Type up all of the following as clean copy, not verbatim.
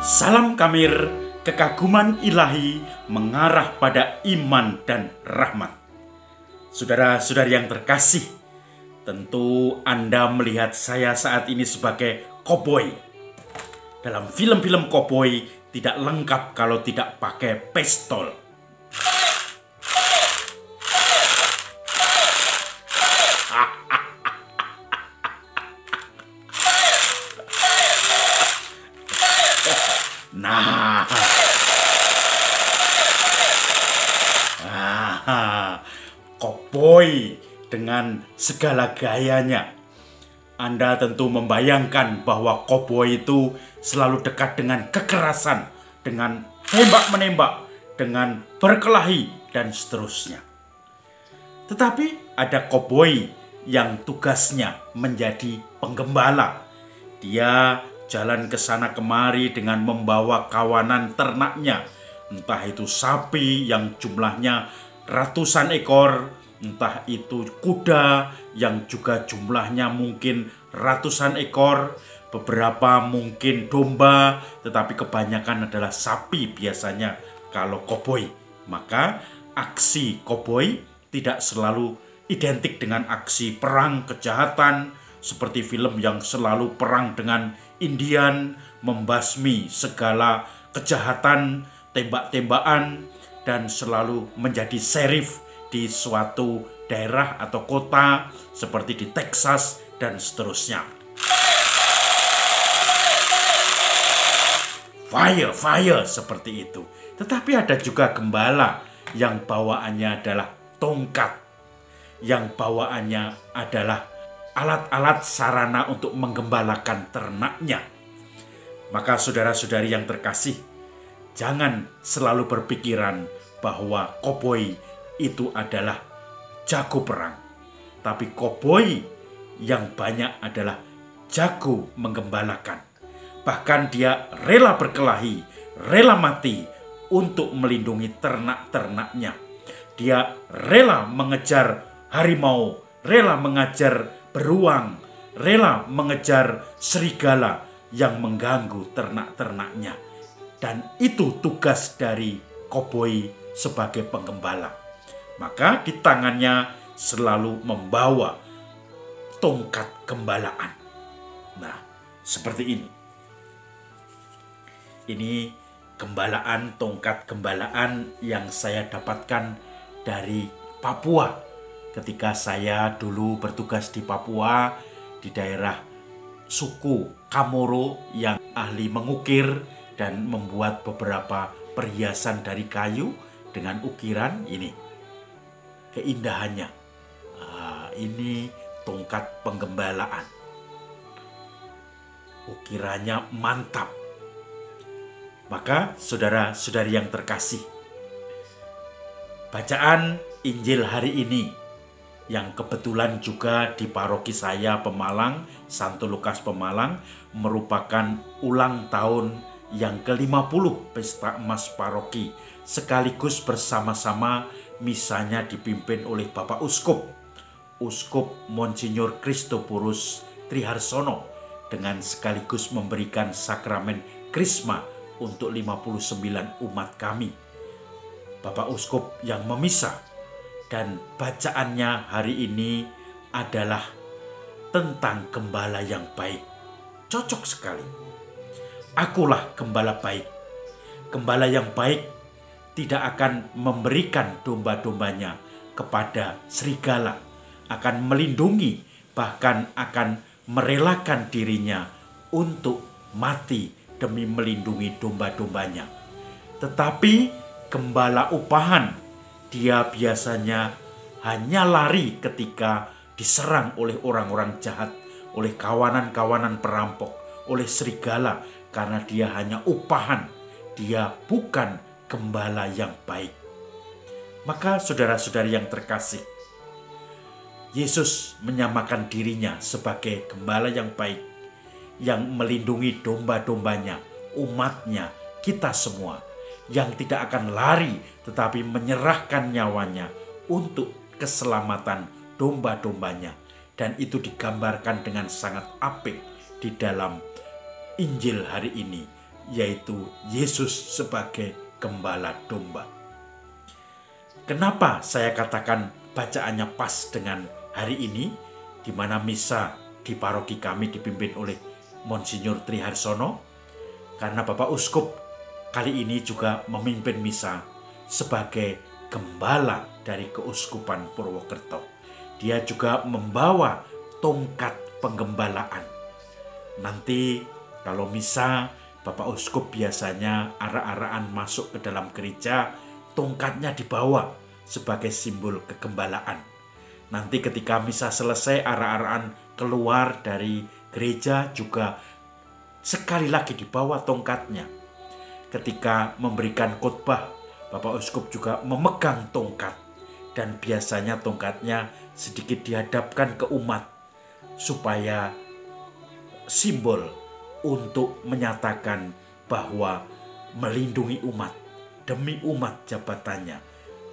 Salam Kamir, kekaguman ilahi mengarah pada iman dan rahmat. Saudara-saudari yang terkasih, tentu Anda melihat saya saat ini sebagai koboi. Dalam film-film koboi tidak lengkap kalau tidak pakai pistol. Koboi dengan segala gayanya. Anda tentu membayangkan bahwa koboi itu selalu dekat dengan kekerasan, dengan tembak-menembak, dengan berkelahi, dan seterusnya. Tetapi ada koboi yang tugasnya menjadi penggembala. Dia jalan ke sana kemari dengan membawa kawanan ternaknya, entah itu sapi yang jumlahnya ratusan ekor, entah itu kuda yang juga jumlahnya mungkin ratusan ekor, beberapa mungkin domba, tetapi kebanyakan adalah sapi biasanya kalau koboi. Maka aksi koboi tidak selalu identik dengan aksi perang kejahatan seperti film yang selalu perang dengan Indian, membasmi segala kejahatan, tembak-tembakan, dan selalu menjadi sheriff di suatu daerah atau kota seperti di Texas dan seterusnya. Fire seperti itu. Tetapi ada juga gembala yang bawaannya adalah tongkat, yang bawaannya adalah alat-alat sarana untuk menggembalakan ternaknya. Maka saudara-saudari yang terkasih, jangan selalu berpikiran bahwa koboi itu adalah jago perang. Tapi koboi yang banyak adalah jago menggembalakan. Bahkan dia rela berkelahi, rela mati untuk melindungi ternak-ternaknya. Dia rela mengejar harimau, rela mengejar beruang, rela mengejar serigala yang mengganggu ternak-ternaknya. Dan itu tugas dari koboi sebagai penggembala. Maka di tangannya selalu membawa tongkat gembalaan. Nah, seperti ini. Ini gembalaan, tongkat gembalaan yang saya dapatkan dari Papua. Ketika saya dulu bertugas di Papua, di daerah suku Kamoro yang ahli mengukir dan membuat beberapa perhiasan dari kayu dengan ukiran ini. Keindahannya. Ini tongkat penggembalaan. Ukirannya mantap. Maka saudara-saudari yang terkasih, bacaan Injil hari ini yang kebetulan juga di paroki saya Pemalang, Santo Lukas Pemalang, merupakan ulang tahun yang ke-50 Pesta Emas Paroki, sekaligus bersama-sama misanya dipimpin oleh Bapak Uskup Monsinyur Christophorus Triharsono, dengan sekaligus memberikan sakramen Krisma untuk 59 umat kami. Bapak Uskup yang memisah, dan bacaannya hari ini adalah tentang gembala yang baik. Cocok sekali. Akulah gembala baik. Gembala yang baik tidak akan memberikan domba-dombanya kepada serigala, akan melindungi, bahkan akan merelakan dirinya untuk mati demi melindungi domba-dombanya. Tetapi gembala upahan, dia biasanya hanya lari ketika diserang oleh orang-orang jahat, oleh kawanan-kawanan perampok, oleh serigala, karena dia hanya upahan, dia bukan gembala yang baik. Maka saudara-saudari yang terkasih, Yesus menyamakan dirinya sebagai gembala yang baik, yang melindungi domba-dombanya, umatnya, kita semua, yang tidak akan lari tetapi menyerahkan nyawanya untuk keselamatan domba-dombanya. Dan itu digambarkan dengan sangat apik di dalam Injil hari ini, yaitu Yesus sebagai gembala domba. Kenapa saya katakan bacaannya pas dengan hari ini, di mana misa di paroki kami dipimpin oleh Monsinyur Triharsono? Karena Bapak Uskup kali ini juga memimpin misa sebagai gembala dari Keuskupan Purwokerto. Dia juga membawa tongkat penggembalaan. Nanti kalau misa, Bapak Uskup biasanya arak-arakan masuk ke dalam gereja, tongkatnya dibawa sebagai simbol kegembalaan. Nanti ketika misa selesai, arak-arakan keluar dari gereja juga sekali lagi dibawa tongkatnya. Ketika memberikan khotbah, Bapak Uskup juga memegang tongkat. Dan biasanya tongkatnya sedikit dihadapkan ke umat supaya simbol untuk menyatakan bahwa melindungi umat, demi umat jabatannya.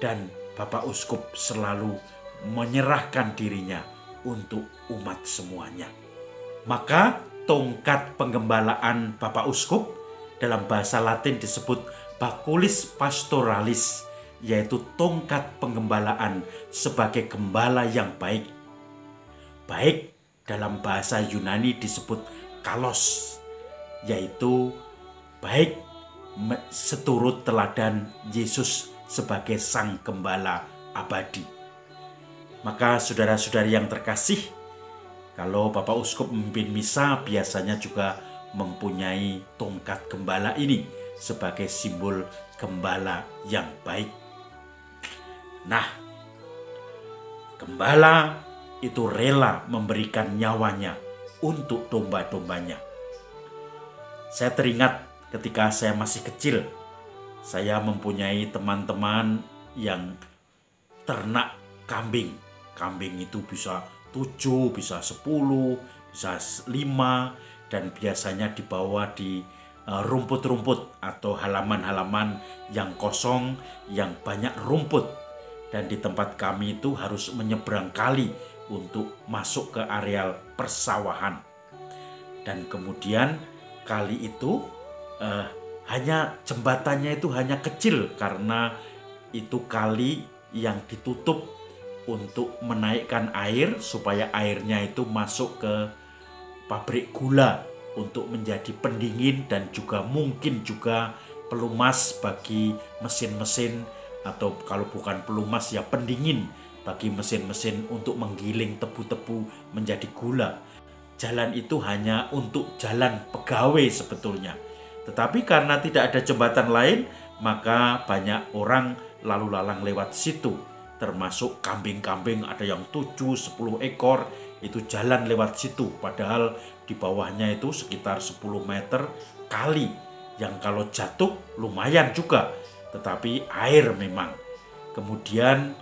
Dan Bapak Uskup selalu menyerahkan dirinya untuk umat semuanya. Maka tongkat penggembalaan Bapak Uskup dalam bahasa Latin disebut baculis pastoralis, yaitu tongkat penggembalaan sebagai gembala yang baik. Baik dalam bahasa Yunani disebut kalos, yaitu baik seturut teladan Yesus sebagai sang gembala abadi. Maka saudara-saudari yang terkasih, kalau Bapak Uskup memimpin misa biasanya juga mempunyai tongkat gembala ini sebagai simbol gembala yang baik. Nah, gembala itu rela memberikan nyawanya untuk domba-dombanya. Saya teringat ketika saya masih kecil, saya mempunyai teman-teman yang ternak kambing. Kambing itu bisa 7, bisa 10, bisa 5, dan biasanya dibawa di rumput-rumput atau halaman-halaman yang kosong, yang banyak rumput. Dan di tempat kami itu harus menyeberang kali untuk masuk ke areal persawahan. Dan kemudian kali itu hanya jembatannya itu hanya kecil karena itu kali yang ditutup untuk menaikkan air supaya airnya itu masuk ke pabrik gula untuk menjadi pendingin dan juga mungkin juga pelumas bagi mesin-mesin, atau kalau bukan pelumas ya pendingin bagi mesin-mesin untuk menggiling tebu-tebu menjadi gula. Jalan itu hanya untuk jalan pegawai sebetulnya. Tetapi karena tidak ada jembatan lain, maka banyak orang lalu lalang lewat situ. Termasuk kambing-kambing, ada yang 7-10 ekor, itu jalan lewat situ. Padahal di bawahnya itu sekitar 10 meter kali, yang kalau jatuh lumayan juga. Tetapi air memang. Kemudian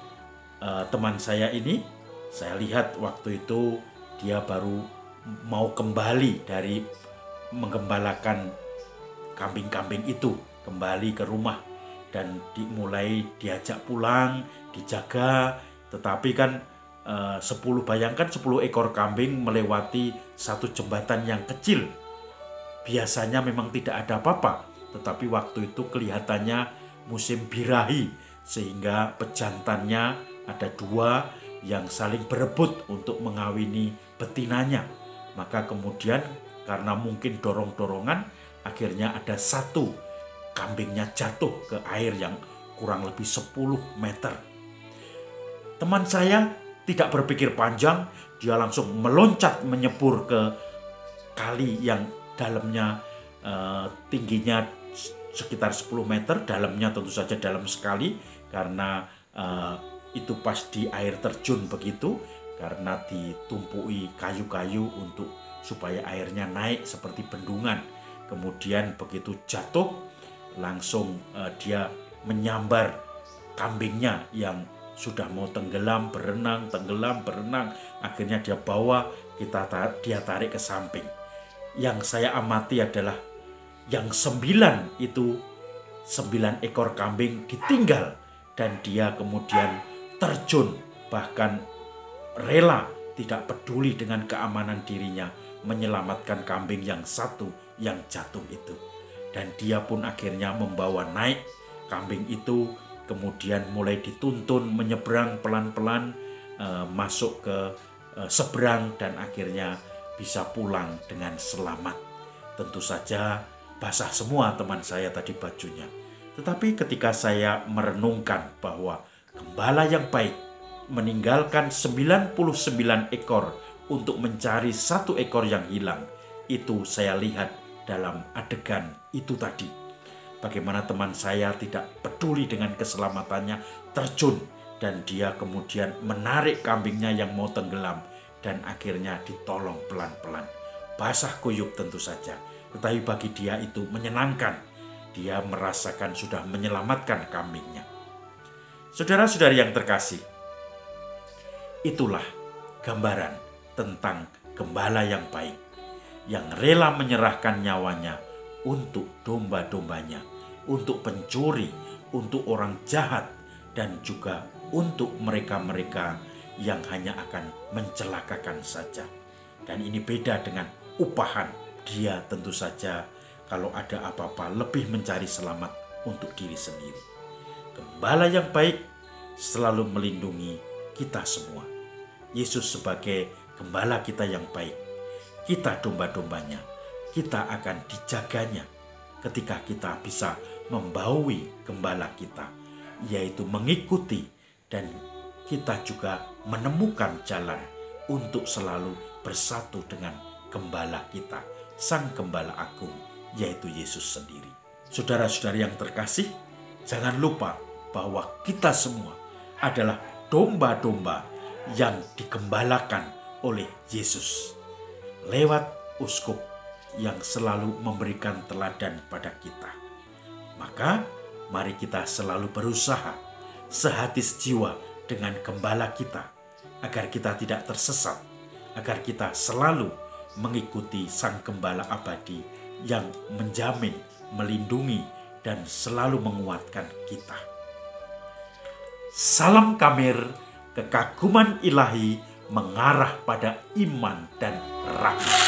teman saya ini, saya lihat waktu itu dia baru mau kembali dari menggembalakan kambing-kambing itu, kembali ke rumah. Dan dimulai diajak pulang, dijaga. Tetapi kan 10, bayangkan 10 ekor kambing melewati satu jembatan yang kecil. Biasanya memang tidak ada apa-apa. Tetapi waktu itu kelihatannya musim birahi, sehingga pejantannya ada 2 yang saling berebut untuk mengawini betinanya. Maka kemudian karena mungkin dorong-dorongan, akhirnya ada 1 kambingnya jatuh ke air yang kurang lebih 10 meter. Teman saya tidak berpikir panjang, dia langsung meloncat menyebur ke kali yang dalamnya tingginya sekitar 10 meter, dalamnya tentu saja dalam sekali karena itu pas di air terjun begitu, karena ditumpui kayu-kayu untuk supaya airnya naik seperti bendungan. Kemudian begitu jatuh, langsung dia menyambar kambingnya yang sudah mau tenggelam, berenang, tenggelam, berenang. Akhirnya dia bawa, dia tarik ke samping. Yang saya amati adalah yang 9 itu, 9 ekor kambing ditinggal. Dan dia kemudian terjun, bahkan rela, tidak peduli dengan keamanan dirinya, menyelamatkan kambing yang 1 yang jatuh itu. Dan dia pun akhirnya membawa naik kambing itu, kemudian mulai dituntun menyeberang pelan-pelan masuk ke seberang dan akhirnya bisa pulang dengan selamat. Tentu saja basah semua teman saya tadi bajunya. Tetapi ketika saya merenungkan bahwa gembala yang baik meninggalkan 99 ekor untuk mencari 1 ekor yang hilang, itu saya lihat dalam adegan itu tadi. Bagaimana teman saya tidak peduli dengan keselamatannya, terjun, dan dia kemudian menarik kambingnya yang mau tenggelam dan akhirnya ditolong pelan-pelan. Basah kuyup tentu saja, tetapi bagi dia itu menyenangkan. Dia merasakan sudah menyelamatkan kambingnya. Saudara-saudari yang terkasih, itulah gambaran tentang gembala yang baik, yang rela menyerahkan nyawanya untuk domba-dombanya, untuk pencuri, untuk orang jahat, dan juga untuk mereka-mereka yang hanya akan mencelakakan saja. Dan ini beda dengan upahan. Dia tentu saja kalau ada apa-apa lebih mencari selamat untuk diri sendiri. Gembala yang baik selalu melindungi kita semua. Yesus sebagai gembala kita yang baik, kita domba-dombanya, kita akan dijaganya ketika kita bisa membaui gembala kita, yaitu mengikuti, dan kita juga menemukan jalan untuk selalu bersatu dengan gembala kita, Sang Gembala Agung, yaitu Yesus sendiri. Saudara-saudari yang terkasih, jangan lupa bahwa kita semua adalah domba-domba yang digembalakan oleh Yesus lewat uskup yang selalu memberikan teladan pada kita. Maka mari kita selalu berusaha sehati sejiwa dengan gembala kita, agar kita tidak tersesat, agar kita selalu mengikuti Sang Gembala abadi yang menjamin, melindungi, dan selalu menguatkan kita. Salam Kamir, kekaguman ilahi mengarah pada iman dan rahmat.